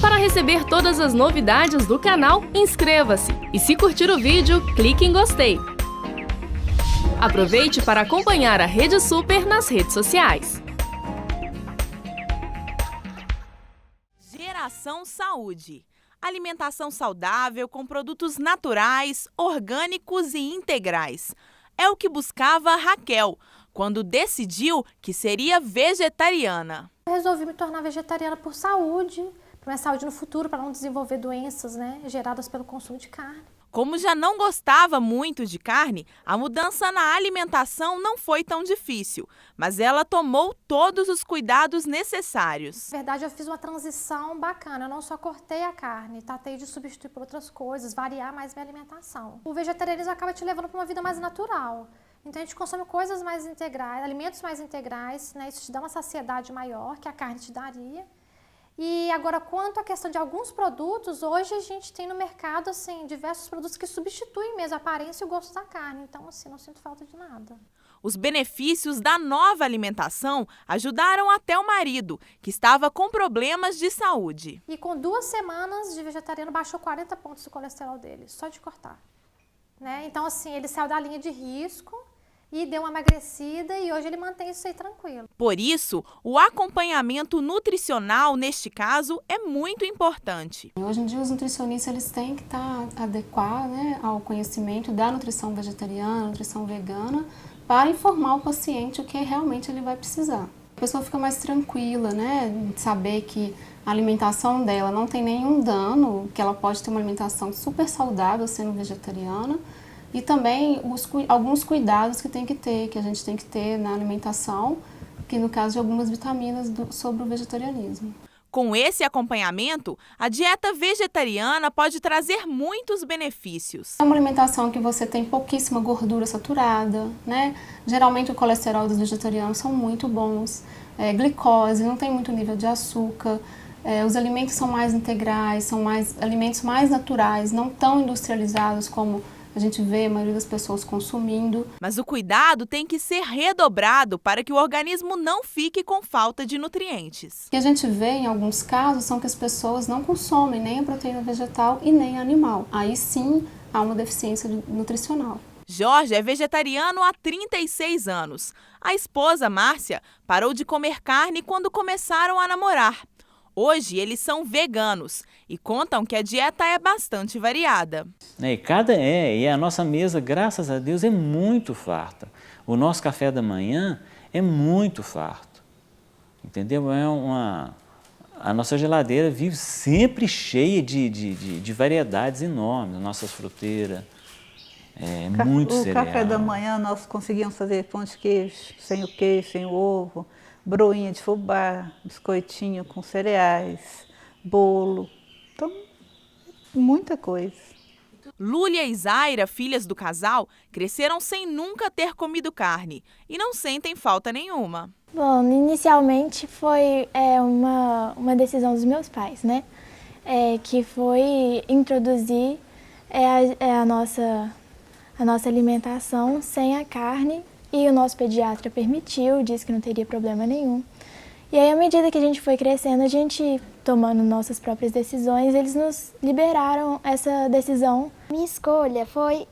Para receber todas as novidades do canal, inscreva-se e se curtir o vídeo, clique em gostei. Aproveite para acompanhar a Rede Super nas redes sociais. Geração Saúde. Alimentação saudável com produtos naturais, orgânicos e integrais. É o que buscava Raquel quando decidiu que seria vegetariana. Eu resolvi me tornar vegetariana por saúde, para minha saúde no futuro, para não desenvolver doenças, geradas pelo consumo de carne. Como já não gostava muito de carne, a mudança na alimentação não foi tão difícil, mas ela tomou todos os cuidados necessários. Na verdade, eu fiz uma transição bacana, eu não só cortei a carne, tratei de substituir por outras coisas, variar mais minha alimentação. O vegetarianismo acaba te levando para uma vida mais natural. Então a gente consome coisas mais integrais, alimentos mais integrais, isso te dá uma saciedade maior que a carne te daria. E agora, quanto à questão de alguns produtos, hoje a gente tem no mercado, diversos produtos que substituem mesmo a aparência e o gosto da carne. Então, não sinto falta de nada. Os benefícios da nova alimentação ajudaram até o marido, que estava com problemas de saúde. E com 2 semanas de vegetariano, baixou 40 pontos do colesterol dele, só de cortar. Então, ele saiu da linha de risco e deu uma emagrecida e hoje ele mantém isso aí tranquilo. Por isso, o acompanhamento nutricional, neste caso, é muito importante. Hoje em dia, os nutricionistas eles têm que estar adequados ao conhecimento da nutrição vegetariana, nutrição vegana, para informar o paciente o que realmente ele vai precisar. A pessoa fica mais tranquila, de saber que a alimentação dela não tem nenhum dano, que ela pode ter uma alimentação super saudável sendo vegetariana. E também alguns cuidados que a gente tem que ter na alimentação, que no caso de algumas vitaminas sobre o vegetarianismo. Com esse acompanhamento, a dieta vegetariana pode trazer muitos benefícios. É uma alimentação que você tem pouquíssima gordura saturada, Geralmente o colesterol dos vegetarianos são muito bons, glicose, não tem muito nível de açúcar, os alimentos são mais integrais, são alimentos mais naturais, não tão industrializados como a gente vê a maioria das pessoas consumindo. Mas o cuidado tem que ser redobrado para que o organismo não fique com falta de nutrientes. O que a gente vê em alguns casos são que as pessoas não consomem nem a proteína vegetal e nem a animal. Aí sim há uma deficiência nutricional. Jorge é vegetariano há 36 anos. A esposa, Márcia, parou de comer carne quando começaram a namorar. Hoje eles são veganos e contam que a dieta é bastante variada. E a nossa mesa, graças a Deus, é muito farta. O nosso café da manhã é muito farto, entendeu? A nossa geladeira vive sempre cheia de variedades enormes, nossas fruteiras, muito cereal. O café da manhã nós conseguimos fazer pão de queijo, sem o ovo, broinha de fubá, biscoitinho com cereais, bolo, então muita coisa. Lúlia e Zaira, filhas do casal, cresceram sem nunca ter comido carne e não sentem falta nenhuma. Bom, inicialmente foi uma decisão dos meus pais, que foi introduzir a nossa alimentação sem a carne. E o nosso pediatra permitiu, disse que não teria problema nenhum. E aí, à medida que a gente foi crescendo, a gente tomando nossas próprias decisões, eles nos liberaram essa decisão. Minha escolha foi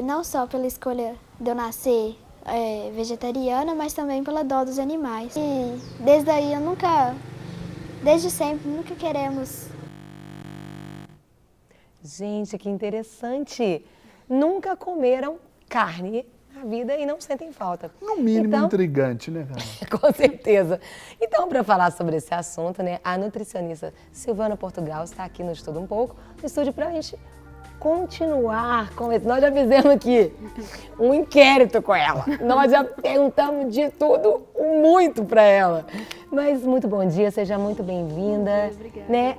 não só pela escolha de eu nascer vegetariana, mas também pela dó dos animais. E desde aí desde sempre, nunca queremos. Gente, que interessante! Nunca comeram carne na vida e não sentem falta. No mínimo intrigante, né, cara? Com certeza. Então, para falar sobre esse assunto, a nutricionista Silvana Portugal está aqui no Estudo um Pouco, no estúdio para a gente continuar com isso. Nós já fizemos aqui um inquérito com ela. Nós já perguntamos de tudo, muito para ela. Mas muito bom dia, seja muito bem-vinda. Obrigada.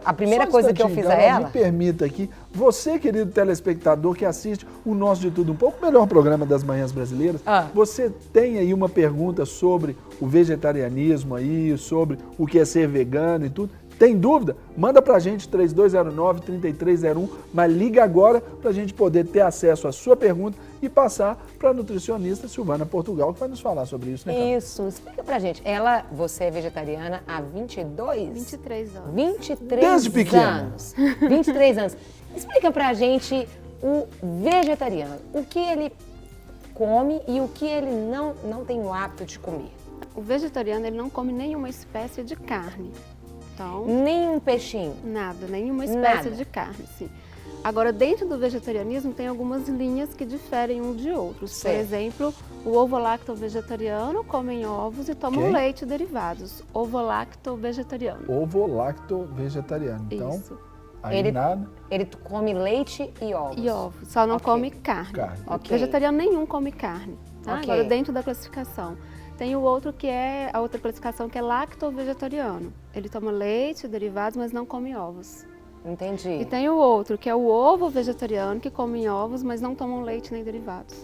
A primeira coisa que eu fiz a ela... Me permita aqui, você, querido telespectador que assiste o nosso De Tudo Um Pouco, o melhor programa das manhãs brasileiras, você tem aí uma pergunta sobre o vegetarianismo aí, sobre o que é ser vegano e tudo, Tem dúvida? Manda pra gente 3209-3301, mas liga agora pra gente poder ter acesso à sua pergunta e passar pra nutricionista Silvana Portugal, que vai nos falar sobre isso, né, Carol? Isso, explica pra gente. Você é vegetariana há 23 anos. 23 Desde pequena. anos. 23 anos. Explica pra gente o vegetariano, o que ele come e o que ele não tem o hábito de comer. O vegetariano ele não come nenhuma espécie de carne. Então, Nem um peixinho? nada, nenhuma espécie Nada. de carne, sim. Agora, dentro do vegetarianismo tem algumas linhas que diferem um de outros. Certo. Por exemplo, o ovo-lacto-vegetariano comem ovos e tomam Quem? leite e derivados. Ovo-lacto-vegetariano. Ovo-lacto-vegetariano. Então, Isso. aí Ele- nada. Ele come leite e ovos. E ovos, só não Ok. come carne. Carne. Ok. Vegetariano nenhum come carne. Tá? Ok. Agora, dentro da classificação. Tem o outro que é, a outra classificação que é lacto-vegetariano. Ele toma leite, derivados, mas não come ovos. Entendi. E tem o outro, que é o ovo-vegetariano, que come ovos, mas não tomam leite nem derivados.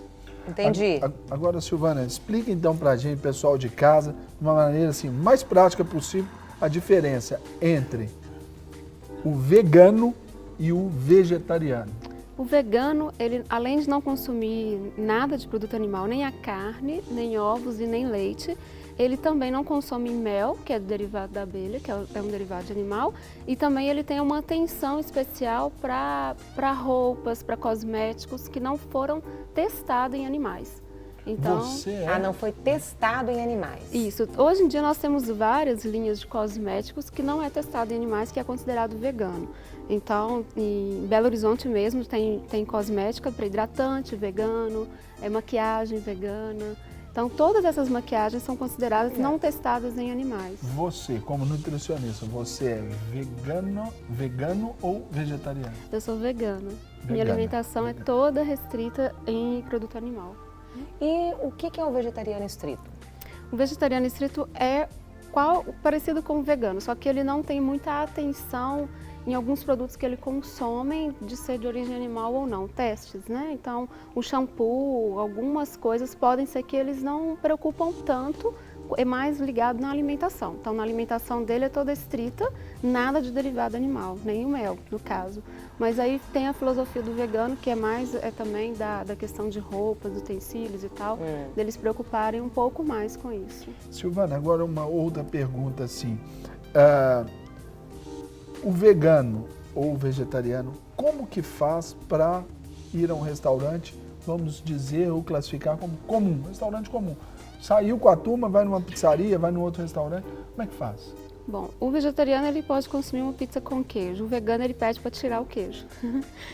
Entendi. Agora, Silvana, explica então pra gente, pessoal de casa, de uma maneira assim, mais prática possível, a diferença entre o vegano e o vegetariano. O vegano, ele, além de não consumir nada de produto animal, nem a carne, nem ovos e nem leite, ele também não consome mel, que é derivado da abelha, que é um derivado de animal, e também ele tem uma atenção especial para roupas, para cosméticos que não foram testados em animais. Então, Você é... Ah, não foi testado em animais. isso. Hoje em dia nós temos várias linhas de cosméticos que não é testado em animais, que é considerado vegano. Então, em Belo Horizonte mesmo tem cosmética para hidratante vegano, maquiagem vegana. Então, todas essas maquiagens são consideradas não testadas em animais. Você, como nutricionista, você é vegano ou vegetariano? Eu sou vegana. Minha Vegana. alimentação é toda restrita em produto animal. E o que é o vegetariano estrito? O vegetariano estrito é parecido com o vegano, só que ele não tem muita atenção em alguns produtos que ele consome de ser de origem animal ou não, testes, né? Então, o shampoo, algumas coisas podem ser que eles não preocupam tanto, é mais ligado na alimentação. Então, na alimentação dele é toda estrita, nada de derivado animal, nem o mel, no caso. Mas aí tem a filosofia do vegano, que é também da questão de roupas, utensílios e tal, deles preocuparem um pouco mais com isso. Silvana, agora uma outra pergunta assim. O vegano ou o vegetariano, como que faz para ir a um restaurante, vamos dizer, ou classificar como comum, restaurante comum? Saiu com a turma, vai numa pizzaria, vai num outro restaurante, como é que faz? Bom, o vegetariano ele pode consumir uma pizza com queijo, o vegano ele pede para tirar o queijo.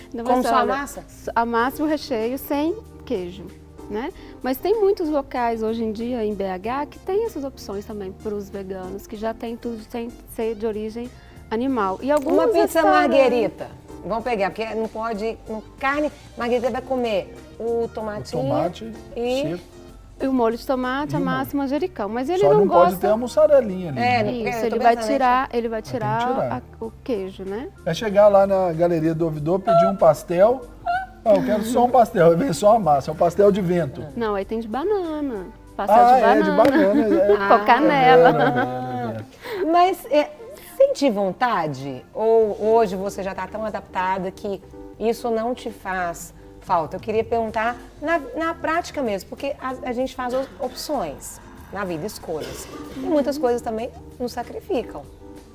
Então, Como você só a olha, massa? A massa e o recheio sem queijo, né? Mas tem muitos locais hoje em dia em BH que tem essas opções também para os veganos, que já tem tudo sem ser de origem animal. E alguns Uma pizza restaurantes- marguerita. Vamos pegar, porque não pode... Carne, marguerita vai comer o tomatinho Tomate, e... seco. E o molho de tomate, a massa e manjericão. Mas ele Só não gosta... pode ter a mussarelinha ali. É, né? Isso, Eu tô ele vai pensando, tirar, tirar. o queijo, né? É chegar lá na galeria do ouvidor, pedir um pastel. Eu quero só um pastel, vem só a massa, é um pastel de vento. Não, aí tem de banana. Pastel de banana. De banana. Com canela. Mas sente vontade? Ou hoje você já está tão adaptada que isso não te faz falta? Eu queria perguntar na prática mesmo, porque a gente faz opções na vida, escolhas. E muitas coisas também nos sacrificam.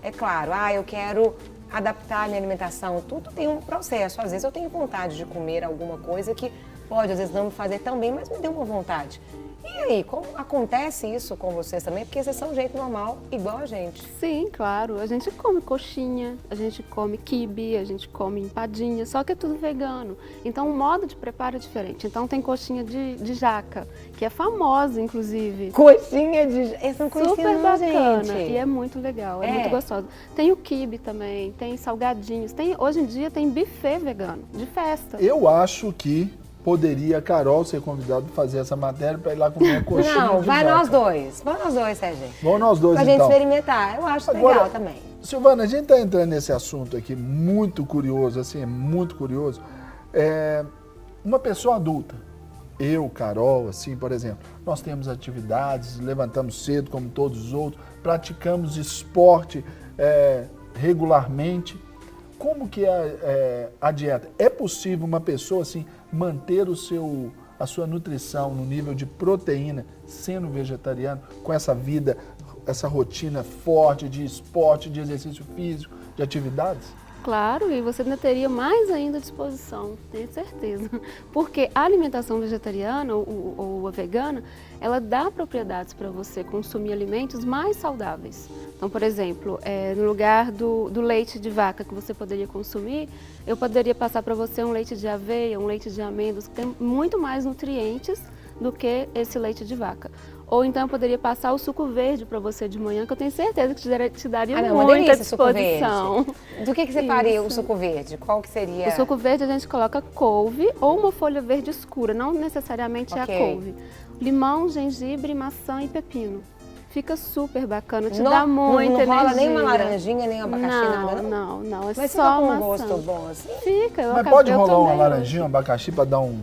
É claro, eu quero adaptar a minha alimentação, tudo tem um processo. Às vezes eu tenho vontade de comer alguma coisa que pode, às vezes, não me fazer tão bem, mas me deu uma vontade. E aí, como acontece isso com vocês também? Porque vocês são um jeito normal, igual a gente. Sim, claro. A gente come coxinha, a gente come quibe, a gente come empadinha, só que é tudo vegano. Então o modo de preparo é diferente. Então tem coxinha de jaca, que é famosa, inclusive. Coxinha de... Essa não conhecia Super não, bacana. gente. E é muito legal, é É. muito gostoso. Tem o quibe também, tem salgadinhos. Hoje em dia tem buffet vegano, de festa. Eu acho que poderia a Carol ser convidada para fazer essa matéria para ir lá comer a coxinha Não, de vai jaca. nós dois. Vamos nós dois, Sérgio. Vamos nós dois, Pra gente então. experimentar. Eu acho Agora, legal também. Silvana, a gente está entrando nesse assunto aqui muito curioso, assim, é muito curioso. Uma pessoa adulta, eu, Carol, assim, por exemplo, nós temos atividades, levantamos cedo como todos os outros, praticamos esporte, regularmente? Como que é a dieta? É possível uma pessoa assim manter a sua nutrição no nível de proteína sendo vegetariano, com essa vida, essa rotina forte de esporte, de exercício físico, de atividades? Claro, e você ainda teria mais ainda à disposição, tenho certeza. Porque a alimentação vegetariana ou a vegana, ela dá propriedades para você consumir alimentos mais saudáveis. Então, por exemplo, no lugar do leite de vaca que você poderia consumir, eu poderia passar para você um leite de aveia, um leite de amêndoas, que tem muito mais nutrientes do que esse leite de vaca. Ou então eu poderia passar o suco verde para você de manhã, que eu tenho certeza que te daria muita disposição. Do que você faria o suco verde? Qual que seria? O suco verde a gente coloca couve ou uma folha verde escura, não necessariamente é a couve. Limão, gengibre, maçã e pepino. Fica super bacana, te dá muita energia. Não rola nem uma laranjinha, nem um abacaxi, nada não? Não, é mas só fica com maçã. Um gosto bom assim? Fica. Mas pode rolar uma laranjinha, um abacaxi para dar um...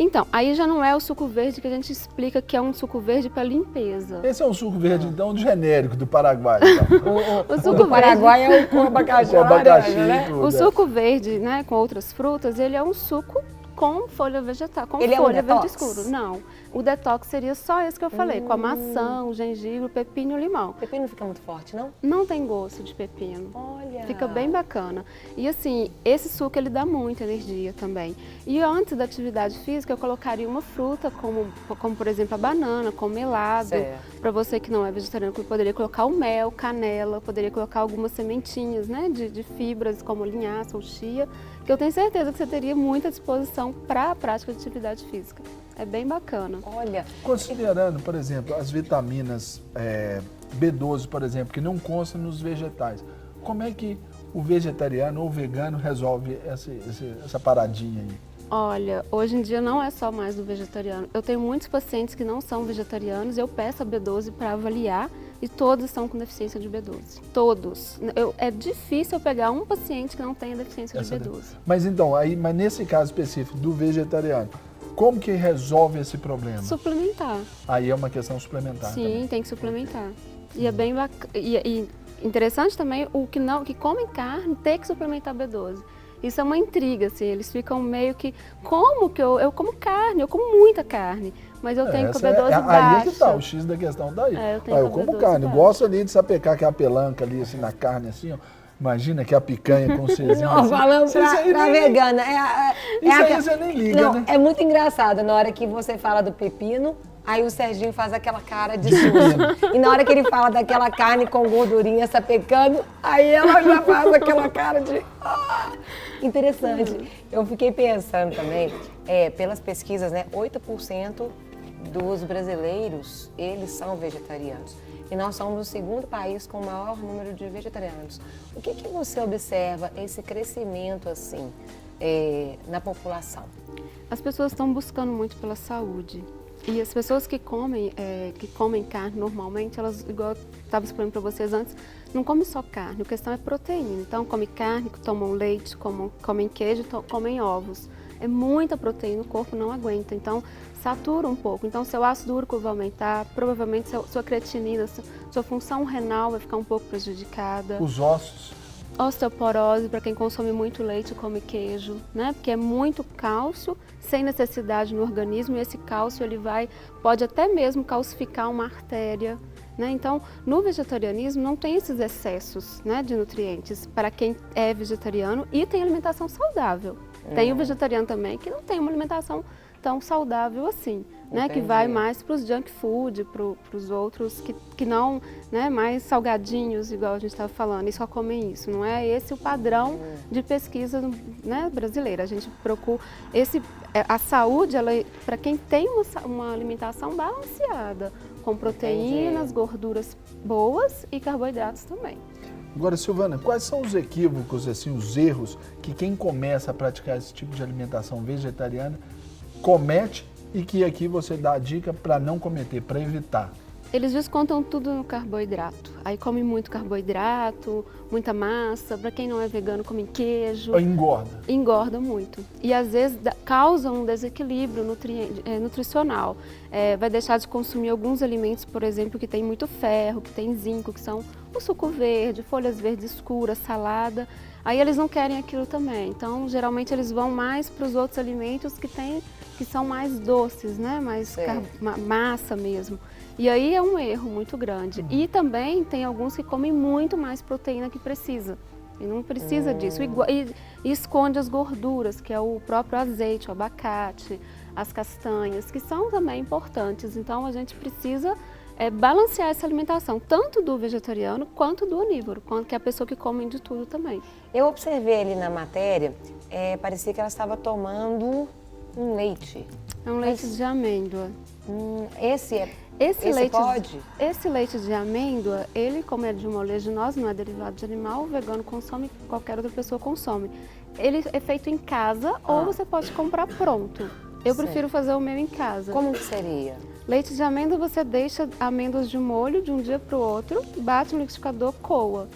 Então, aí já não é o suco verde que a gente explica que é um suco verde para limpeza. Esse é um suco verde, então, genérico do Paraguai. Então. O suco do Paraguai é o com abacaxi. Com abacaxi, né? O suco verde, né, com outras frutas, ele é um suco com folha vegetal, com folha verde escuro. Não, o detox seria só esse que eu falei, com a maçã, o gengibre, o pepino e o limão. O pepino fica muito forte, não? Não tem gosto de pepino. Olha! Fica bem bacana. E assim, esse suco ele dá muita energia também. E antes da atividade física, eu colocaria uma fruta, como por exemplo a banana, com melado. Para você que não é vegetariano, eu poderia colocar o mel, canela, poderia colocar algumas sementinhas, né, de fibras, como linhaça ou chia, que eu tenho certeza que você teria muita disposição para a prática de atividade física. É bem bacana. Olha, considerando, por exemplo, as vitaminas B12, por exemplo, que não constam nos vegetais, como é que o vegetariano ou o vegano resolve essa paradinha aí? Olha, hoje em dia não é só mais do vegetariano. Eu tenho muitos pacientes que não são vegetarianos, eu peço a B12 para avaliar e todos estão com deficiência de B12. Todos. É difícil eu pegar um paciente que não tenha deficiência de B12. Mas então, mas nesse caso específico do vegetariano, como que resolve esse problema? Suplementar. Aí é uma questão suplementar. Sim, também. tem que suplementar. E é bem bacana. E interessante também que comem carne ter que suplementar B12. Isso é uma intriga, assim, eles ficam meio que, como que eu como carne, eu como muita carne, mas eu tenho com a B12 baixa. Aí é que tá, o X da questão daí. Eu como carne, eu gosto ali de sapecar aquela pelanca ali, assim, na carne, assim, ó. Imagina que a picanha com cezinha. Não, assim. Falando pra vegana. Isso aí você nem liga, não, né? É muito engraçado, na hora que você fala do pepino, aí o Serginho faz aquela cara de susto. E na hora que ele fala daquela carne com gordurinha sapecando, aí ela já faz aquela cara de... Interessante. Eu fiquei pensando também, pelas pesquisas, né, 8% dos brasileiros, eles são vegetarianos. E nós somos o segundo país com o maior número de vegetarianos. O que você observa esse crescimento assim na população? As pessoas estão buscando muito pela saúde. E as pessoas que comem carne normalmente, elas, igual eu estava explicando para vocês antes, não comem só carne, a questão é proteína. Então, comem carne, tomam leite, comem queijo, comem ovos. É muita proteína, o corpo não aguenta. Então, satura um pouco. Então, seu ácido úrico vai aumentar, provavelmente sua creatinina, sua função renal vai ficar um pouco prejudicada. Os ossos. Osteoporose, para quem consome muito leite, come queijo, né? Porque é muito cálcio sem necessidade no organismo e esse cálcio ele pode até mesmo calcificar uma artéria, né? Então, no vegetarianismo não tem esses excessos, né, de nutrientes para quem é vegetariano e tem alimentação saudável. Tem o vegetariano também que não tem uma alimentação tão saudável assim, né? Que vai mais para os junk food, para os outros que não, né, mais salgadinhos, igual a gente estava falando, e só comem isso. Não é esse o padrão de pesquisa, né, brasileira. A gente procura a saúde, para quem tem uma alimentação balanceada, com proteínas, gorduras boas e carboidratos também. Agora, Silvana, quais são os equívocos, assim, os erros que quem começa a praticar esse tipo de alimentação vegetariana comete e que aqui você dá a dica para não cometer, para evitar? Eles descontam tudo no carboidrato. Aí come muito carboidrato, muita massa. Para quem não é vegano, come queijo. Engorda. Engorda muito. E às vezes causa um desequilíbrio nutricional. Vai deixar de consumir alguns alimentos, por exemplo, que tem muito ferro, que tem zinco, que são o suco verde, folhas verdes escuras, salada. Aí eles não querem aquilo também. Então, geralmente eles vão mais para os outros alimentos que são mais doces, né? Mais massa mesmo. E aí é um erro muito grande. E também tem alguns que comem muito mais proteína que precisa. E não precisa disso. E esconde as gorduras, que é o próprio azeite, o abacate, as castanhas, que são também importantes. Então a gente precisa balancear essa alimentação, tanto do vegetariano quanto do onívoro, que é a pessoa que come de tudo também. Eu observei ali na matéria, parecia que ela estava tomando um leite. É um leite de amêndoa. Esse leite pode? Esse leite de amêndoa, ele, como é de uma oleaginosa, não é derivado de animal, o vegano consome, qualquer outra pessoa consome. Ele é feito em casa ou você pode comprar pronto. Eu prefiro fazer o meu em casa. Como que seria? Leite de amêndoa, você deixa amêndoas de molho de um dia para o outro, bate no liquidificador, coa.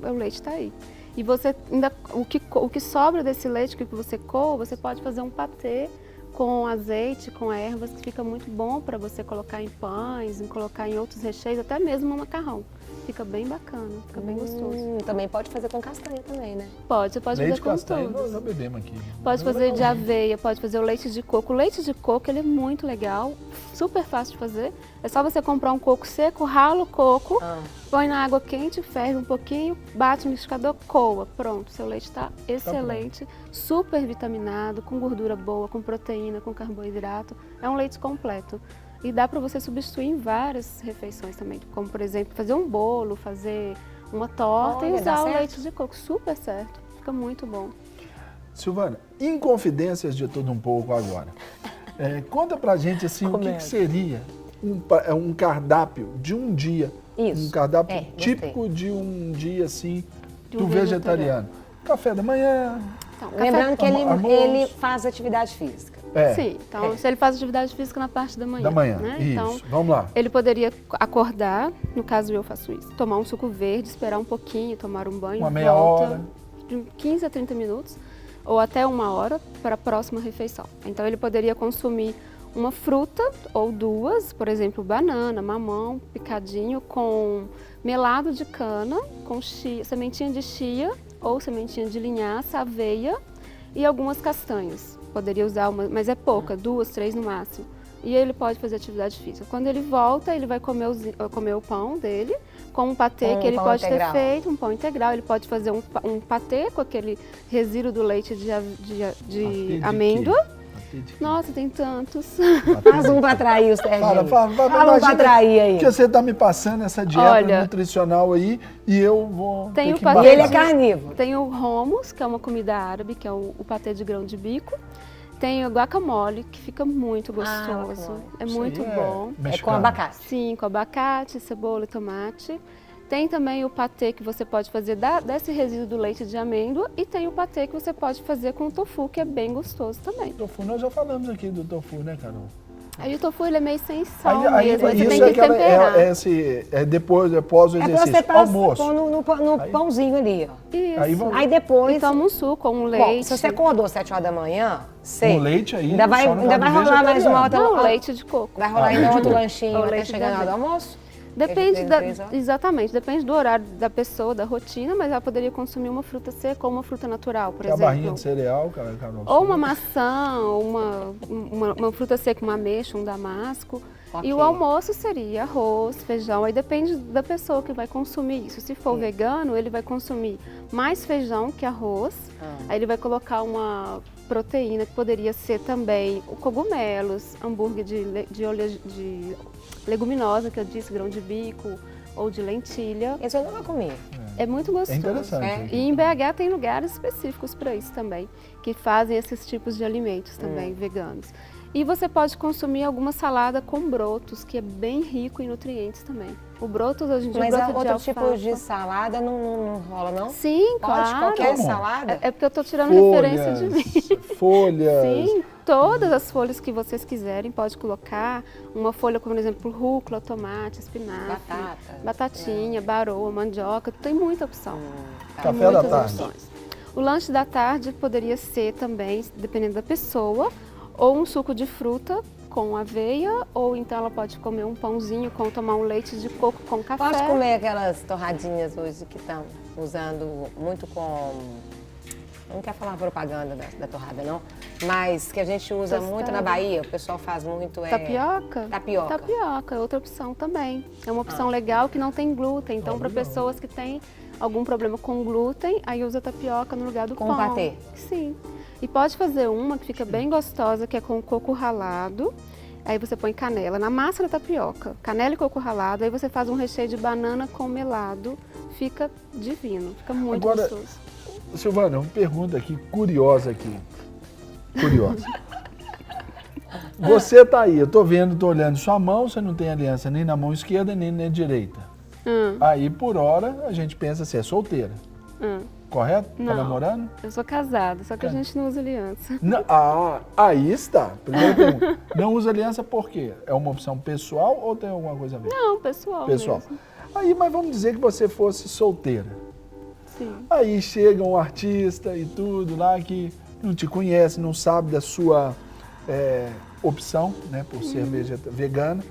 O leite está aí. E você ainda, o que sobra desse leite que você coa, você pode fazer um patê com azeite, com ervas, que fica muito bom para você colocar em pães, colocar em outros recheios, até mesmo no macarrão. Fica bem bacana, fica bem gostoso. Também pode fazer com castanha também, né? Pode, você pode leite fazer com castanha, todos. nós já bebemos aqui. Pode fazer de aveia, pode fazer o leite de coco. O leite de coco, ele é muito legal, super fácil de fazer. É só você comprar um coco seco, rala o coco, põe na água quente, ferve um pouquinho, bate no liquidificador, coa. Pronto, seu leite está excelente, super vitaminado, com gordura boa, com proteína, com carboidrato. É um leite completo. E dá para você substituir em várias refeições também, como por exemplo, fazer um bolo, fazer uma torta e usar o leite de coco. Super certo, fica muito bom. Silvana, inconfidências de tudo um pouco agora. Conta pra gente assim, o que seria um cardápio de um dia, um cardápio típico de um dia assim do vegetariano. Café da manhã. Então, lembrando que ele faz atividade física. Sim, então se ele faz atividade física na parte da manhã. Da manhã, né? isso. Então, vamos lá. Ele poderia acordar, no caso eu faço isso, tomar um suco verde, esperar um pouquinho, tomar um banho, uma meia hora, de 15 a 30 minutos, ou até 1 hora para a próxima refeição. Então ele poderia consumir uma fruta ou duas, por exemplo, banana, mamão, picadinho com melado de cana, com sementinha de chia ou sementinha de linhaça, aveia e algumas castanhas. Poderia usar mas é pouca, 2, 3 no máximo. E ele pode fazer atividade física. Quando ele volta, ele vai comer o pão dele, com um patê que ele pode ter feito, um pão integral. Ele pode fazer um patê com aquele resíduo do leite de amêndoa. Nossa, tem tantos. Faz um para atrair o Serginho. Fala um para atrair aí. Porque você está me passando essa dieta nutricional aí e eu vou ter que E ele é carnívoro. Tem o hummus, que é uma comida árabe, que é o patê de grão de bico. Tem o guacamole, que fica muito gostoso. É muito bom. É com abacate? Sim, com abacate, cebola e tomate. Tem também o patê que você pode fazer desse resíduo do leite de amêndoa e tem o patê que você pode fazer com tofu, que é bem gostoso também. Tofu, nós já falamos aqui do tofu, né, Carol? Aí o tofu ele é meio sem sal mesmo, você isso tem que temperar. Depois, após o exercício, você almoço. No pãozinho ali, ó. Isso. Aí depois... E toma um suco ou um leite. Bom, se você acordou 7 horas da manhã, com leite aí, ainda vai rolar mais uma outra... Não, leite de coco. Vai rolar ainda outro lanchinho até chegar na hora do almoço? Depende exatamente, depende do horário da pessoa, da rotina, mas ela poderia consumir uma fruta seca ou uma fruta natural, por exemplo. A barrinha de cereal, Carol. Ou uma maçã, ou uma fruta seca, uma ameixa, um damasco. Okay. E o almoço seria arroz, feijão, aí depende da pessoa que vai consumir isso. Se for vegano, ele vai consumir mais feijão que arroz, aí ele vai colocar uma proteína que poderia ser também cogumelos, hambúrguer de leguminosa, que eu disse, grão de bico ou de lentilha. Esse eu nunca comi. É muito gostoso. É interessante. E em BH tem lugares específicos para isso também, que fazem esses tipos de alimentos também veganos. E você pode consumir alguma salada com brotos, que é bem rico em nutrientes também. O broto, hoje em dia, mas broto outro tipo de salada não rola, não? Sim, claro. Qualquer salada? É porque eu estou tirando referência de mim. Folhas. Sim, todas as folhas que vocês quiserem, pode colocar. Uma folha, como por exemplo, rúcula, tomate, espinafre, batatinha, baroa, mandioca. Tem muita opção. Café da tarde. Opções. O lanche da tarde poderia ser também, dependendo da pessoa, ou um suco de fruta com aveia, ou então ela pode comer um pãozinho com tomar um leite de coco com café. Pode comer aquelas torradinhas hoje que estão usando muito com... Não quero falar propaganda da torrada, não. Mas que a gente usa muito na Bahia, o pessoal faz muito... Tapioca? Tapioca. Tapioca, é outra opção também. É uma opção legal que não tem glúten. Então, para pessoas que têm algum problema com glúten, aí usa tapioca no lugar do pão. Com patê? Sim. E pode fazer uma que fica bem gostosa, que é com coco ralado. Aí você põe canela na massa da tapioca. Canela e coco ralado. Aí você faz um recheio de banana com melado. Fica divino. Fica muito gostoso. Silvana, uma pergunta aqui, curiosa aqui. Curiosa. Você tá aí, eu tô vendo, tô olhando sua mão, você não tem aliança nem na mão esquerda nem na direita. Aí, por hora, a gente pensa assim, é solteira. Correto? Não, tá namorando? Eu sou casada, só que a gente não usa aliança. Não, aí está. Primeira pergunta. Não usa aliança por quê? É uma opção pessoal ou tem alguma coisa a ver? Não, pessoal mesmo. Aí, mas vamos dizer que você fosse solteira. Sim. Aí chega um artista e tudo lá que não te conhece, não sabe da sua opção, né, por ser vegana,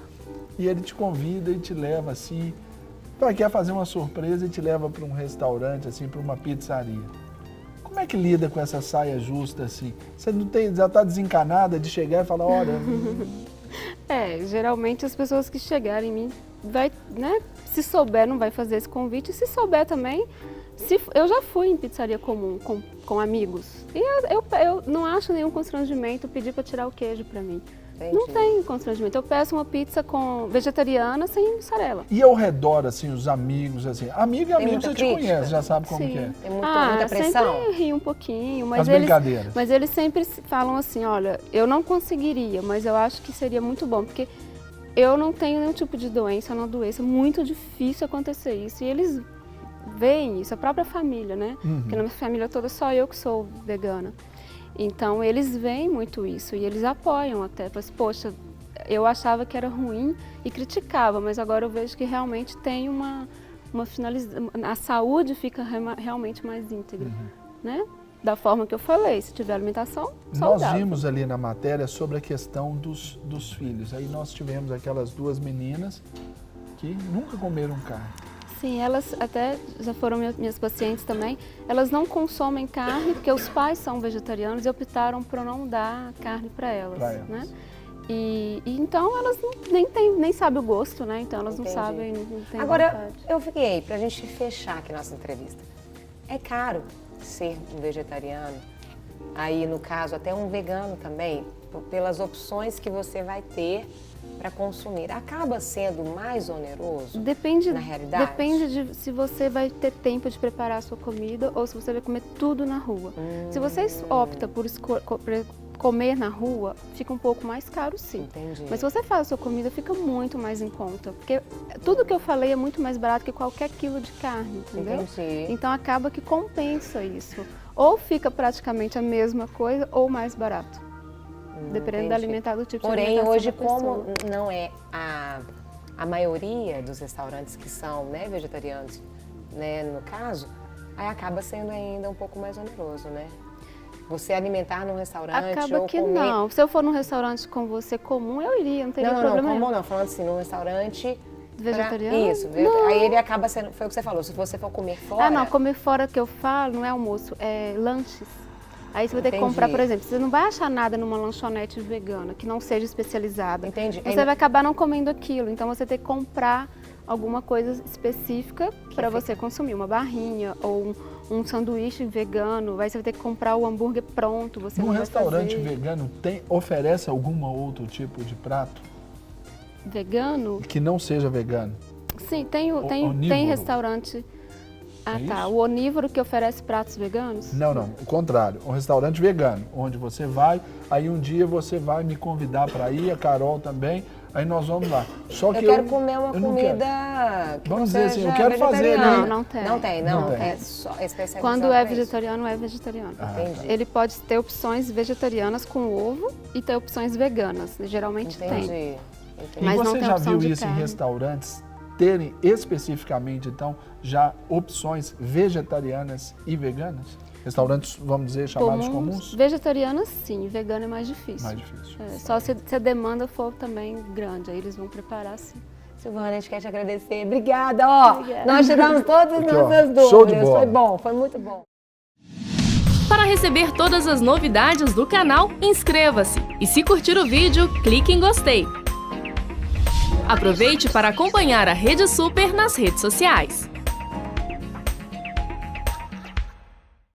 e ele te convida e te leva assim, quer fazer uma surpresa e te leva para um restaurante, assim, para uma pizzaria. Como é que lida com essa saia justa assim? Você não tem, já está desencanada de chegar e falar, olha... Geralmente as pessoas que chegarem em mim, se souber não vai fazer esse convite, e se souber também... eu já fui em pizzaria comum com amigos e eu não acho nenhum constrangimento pedir para tirar o queijo para mim. Entendi. Não tem constrangimento. Eu peço uma pizza vegetariana sem mussarela. E ao redor, assim, os amigos, assim, amigo e amigo você te conhece, já sabe como que é. Tem muita pressão? Sempre ri um pouquinho, mas brincadeiras. Mas eles sempre falam assim, olha, eu não conseguiria, mas eu acho que seria muito bom, porque eu não tenho nenhum tipo de doença, não doença, muito difícil acontecer isso. E eles veem isso, a própria família, né? Porque na minha família toda só eu que sou vegana. Então eles veem muito isso e eles apoiam até. Poxa, eu achava que era ruim e criticava, mas agora eu vejo que realmente tem uma finalização. A saúde fica realmente mais íntegra, né? Da forma que eu falei, se tiver alimentação saudável. Nós vimos ali na matéria sobre a questão dos filhos. Aí nós tivemos aquelas duas meninas que nunca comeram carne. Sim, elas até já foram minhas pacientes também. Elas não consomem carne porque os pais são vegetarianos e optaram por não dar carne para elas, né? E então elas nem sabem o gosto, né? Então elas não sabem, não têm Agora, eu fiquei, pra gente fechar aqui nossa entrevista. É caro ser um vegetariano, aí no caso até um vegano também, pelas opções que você vai ter para consumir, acaba sendo mais oneroso na realidade? Depende de se você vai ter tempo de preparar a sua comida ou se você vai comer tudo na rua. Se você opta por comer na rua, fica um pouco mais caro, sim. Entendi. Mas se você faz a sua comida, fica muito mais em conta, porque tudo que eu falei é muito mais barato que qualquer quilo de carne, entendeu? Entendi. Então acaba que compensa isso. Ou fica praticamente a mesma coisa ou mais barato. Dependendo da do tipo de alimentação. Porém, hoje, como não é a maioria dos restaurantes que são vegetarianos, né, no caso, aí acaba sendo ainda um pouco mais oneroso, né? Você alimentar num restaurante acaba ou que comer... não. Se eu for num restaurante com você comum, eu iria, não teria problema nenhum. Não, falando assim, num restaurante... Vegetariano? Isso, aí ele acaba sendo, foi o que você falou, se você for comer fora... Não, comer fora que eu falo não é almoço, é lanches. Aí você vai ter que comprar, por exemplo, você não vai achar nada numa lanchonete vegana que não seja especializada. Entendi. Você vai acabar não comendo aquilo, então você tem que comprar alguma coisa específica para você consumir, uma barrinha ou um sanduíche vegano, aí você vai ter que comprar o hambúrguer pronto, você não vai fazer. No restaurante vegano oferece algum outro tipo de prato? Vegano? Que não seja vegano? Sim, tem restaurante... O onívoro que oferece pratos veganos? Não, o contrário. Um restaurante vegano, onde você vai, aí um dia você vai me convidar para ir, a Carol também, aí nós vamos lá. Só que eu quero comer uma comida que vamos dizer assim, eu quero fazer... Não tem. É só especializado. Quando é vegetariano, é vegetariano. Entendi. Ele pode ter opções vegetarianas com ovo e ter opções veganas. Geralmente tem. Mas você já viu isso em restaurantes? Terem especificamente, então, já opções vegetarianas e veganas? Restaurantes, vamos dizer, chamados comuns? Vegetarianos, sim. Vegano é mais difícil. Mais difícil. Só se a demanda for também grande, aí eles vão preparar, sim. Silvana, a gente quer te agradecer. Obrigada, Nós tiramos todas as nossas dúvidas. Show de bola. Foi bom, foi muito bom. Para receber todas as novidades do canal, inscreva-se. E se curtir o vídeo, clique em gostei. Aproveite para acompanhar a Rede Super nas redes sociais.